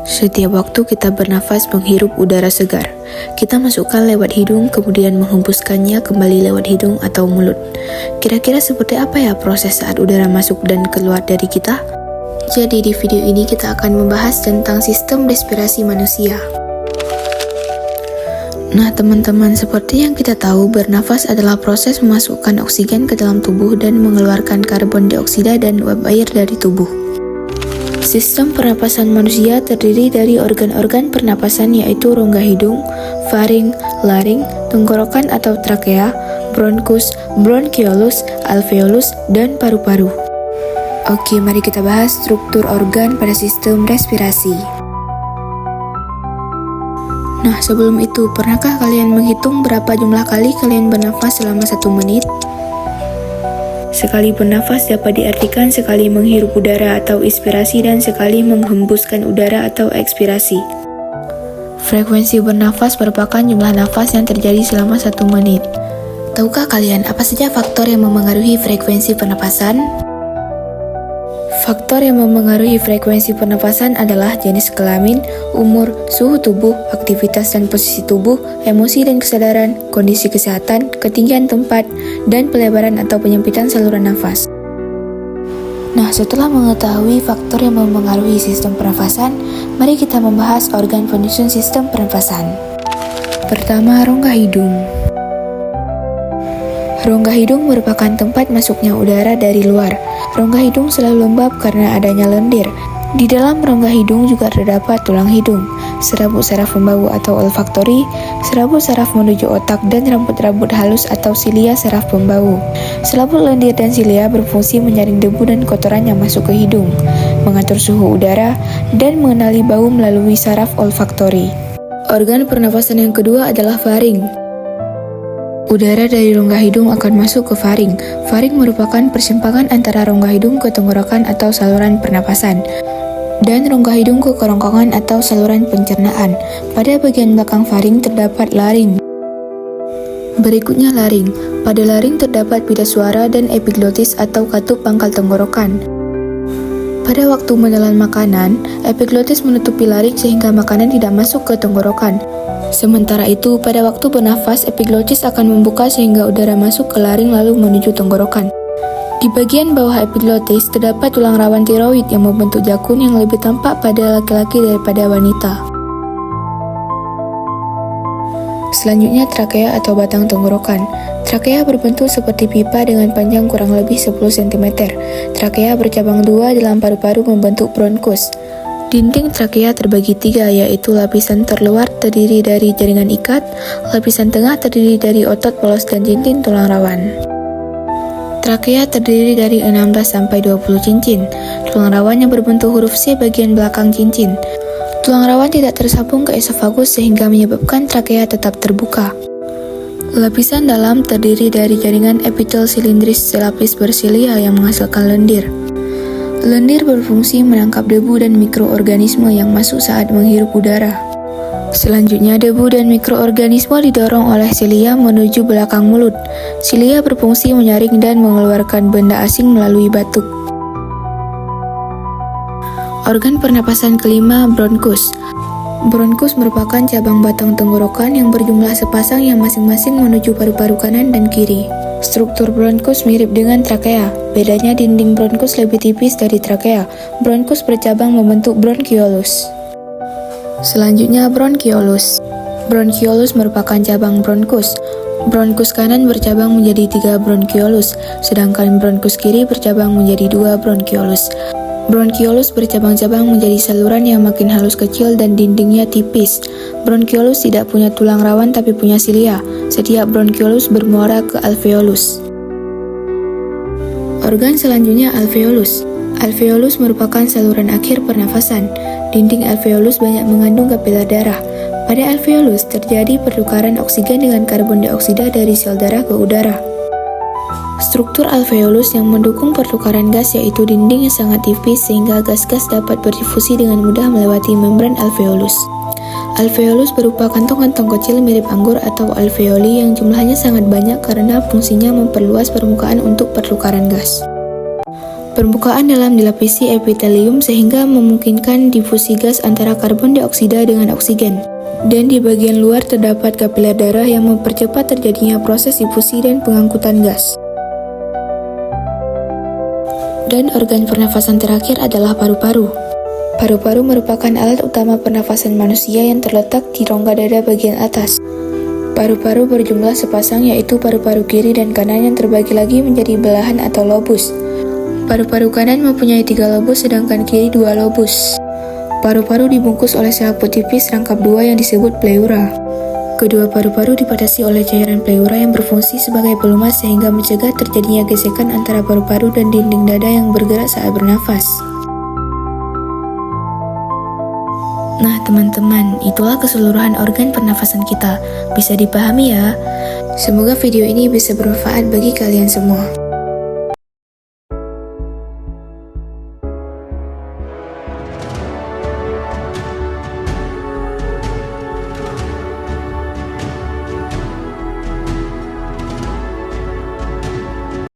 Setiap waktu kita bernafas menghirup udara segar. Kita masukkan lewat hidung, kemudian menghembuskannya kembali lewat hidung atau mulut. Kira-kira seperti apa ya proses saat udara masuk dan keluar dari kita? Jadi di video ini kita akan membahas tentang sistem respirasi manusia. Nah teman-teman, seperti yang kita tahu, bernafas adalah proses memasukkan oksigen ke dalam tubuh dan mengeluarkan karbon dioksida dan uap air dari tubuh. Sistem pernapasan manusia terdiri dari organ-organ pernapasan yaitu rongga hidung, faring, laring, tenggorokan atau trakea, bronkus, bronkiolus, alveolus, dan paru-paru. Oke, mari kita bahas struktur organ pada sistem respirasi. Nah, sebelum itu, pernahkah kalian menghitung berapa jumlah kali kalian bernafas selama 1 menit? Sekali bernafas dapat diartikan sekali menghirup udara atau inspirasi dan sekali menghembuskan udara atau ekspirasi. Frekuensi bernafas merupakan jumlah nafas yang terjadi selama 1 menit. Tahukah kalian apa saja faktor yang memengaruhi frekuensi pernapasan? Faktor yang memengaruhi frekuensi pernapasan adalah jenis kelamin, umur, suhu tubuh, aktivitas dan posisi tubuh, emosi dan kesadaran, kondisi kesehatan, ketinggian tempat, dan pelebaran atau penyempitan saluran nafas. Nah, setelah mengetahui faktor yang memengaruhi sistem pernafasan, mari kita membahas organ penyusun sistem pernafasan. Pertama, rongga hidung. Rongga hidung merupakan tempat masuknya udara dari luar. Rongga hidung selalu lembab karena adanya lendir. Di dalam rongga hidung juga terdapat tulang hidung, serabut saraf pembau atau olfaktori, serabut saraf menuju otak, dan rambut-rambut halus atau silia saraf pembau. Selaput lendir dan silia berfungsi menyaring debu dan kotoran yang masuk ke hidung, mengatur suhu udara, dan mengenali bau melalui saraf olfaktori. Organ pernafasan yang kedua adalah faring. Udara dari rongga hidung akan masuk ke faring. Faring merupakan persimpangan antara rongga hidung ke tenggorokan atau saluran pernapasan, dan rongga hidung ke kerongkongan atau saluran pencernaan. Pada bagian belakang faring terdapat laring. Berikutnya laring. Pada laring terdapat pita suara dan epiglotis atau katup pangkal tenggorokan. Pada waktu menelan makanan, epiglotis menutupi laring sehingga makanan tidak masuk ke tenggorokan. Sementara itu, pada waktu bernafas, epiglotis akan membuka sehingga udara masuk ke laring lalu menuju tenggorokan. Di bagian bawah epiglotis terdapat tulang rawan tiroid yang membentuk jakun yang lebih tampak pada laki-laki daripada wanita. Selanjutnya, trakea atau batang tenggorokan. Trakea berbentuk seperti pipa dengan panjang kurang lebih 10 cm. Trakea bercabang 2 dalam paru-paru membentuk bronkus. Dinding trakea terbagi 3, yaitu lapisan terluar terdiri dari jaringan ikat, lapisan tengah terdiri dari otot polos dan cincin tulang rawan. Trakea terdiri dari 16-20 cincin, tulang rawan yang berbentuk huruf C bagian belakang cincin. Tulang rawan tidak tersambung ke esofagus sehingga menyebabkan trakea tetap terbuka. Lapisan dalam terdiri dari jaringan epitel silindris selapis bersilia yang menghasilkan lendir. Lendir berfungsi menangkap debu dan mikroorganisme yang masuk saat menghirup udara. Selanjutnya, debu dan mikroorganisme didorong oleh silia menuju belakang mulut. Silia berfungsi menyaring dan mengeluarkan benda asing melalui batuk. Organ pernapasan kelima, bronkus. Bronkus merupakan cabang batang tenggorokan yang berjumlah sepasang yang masing-masing menuju paru-paru kanan dan kiri. Struktur bronkus mirip dengan trakea. Bedanya dinding bronkus lebih tipis dari trakea. Bronkus bercabang membentuk bronkiolus. Selanjutnya, bronkiolus. Bronkiolus merupakan cabang bronkus. Bronkus kanan bercabang menjadi 3 bronkiolus, sedangkan bronkus kiri bercabang menjadi 2 bronkiolus. Bronkiolus bercabang-cabang menjadi saluran yang makin halus kecil dan dindingnya tipis. Bronkiolus tidak punya tulang rawan tapi punya silia. Setiap bronkiolus bermuara ke alveolus. Organ selanjutnya, alveolus. Alveolus merupakan saluran akhir pernafasan. Dinding alveolus banyak mengandung kapiler darah. Pada alveolus terjadi pertukaran oksigen dengan karbon dioksida dari sel darah ke udara. Struktur alveolus yang mendukung pertukaran gas yaitu dinding yang sangat tipis sehingga gas-gas dapat berdifusi dengan mudah melewati membran alveolus. Alveolus berupa kantong-kantong kecil mirip anggur atau alveoli yang jumlahnya sangat banyak karena fungsinya memperluas permukaan untuk pertukaran gas. Permukaan dalam dilapisi epitelium sehingga memungkinkan difusi gas antara karbon dioksida dengan oksigen. Dan di bagian luar terdapat kapiler darah yang mempercepat terjadinya proses difusi dan pengangkutan gas. Dan organ pernafasan terakhir adalah paru-paru. Paru-paru merupakan alat utama pernafasan manusia yang terletak di rongga dada bagian atas. Paru-paru berjumlah sepasang, yaitu paru-paru kiri dan kanan yang terbagi lagi menjadi belahan atau lobus. Paru-paru kanan mempunyai 3 lobus sedangkan kiri 2 lobus. Paru-paru dibungkus oleh sel putipis rangkap 2 yang disebut pleura. Kedua paru-paru dibatasi oleh cairan pleura yang berfungsi sebagai pelumas sehingga mencegah terjadinya gesekan antara paru-paru dan dinding dada yang bergerak saat bernafas. Nah teman-teman, itulah keseluruhan organ pernafasan kita. Bisa dipahami ya? Semoga video ini bisa bermanfaat bagi kalian semua.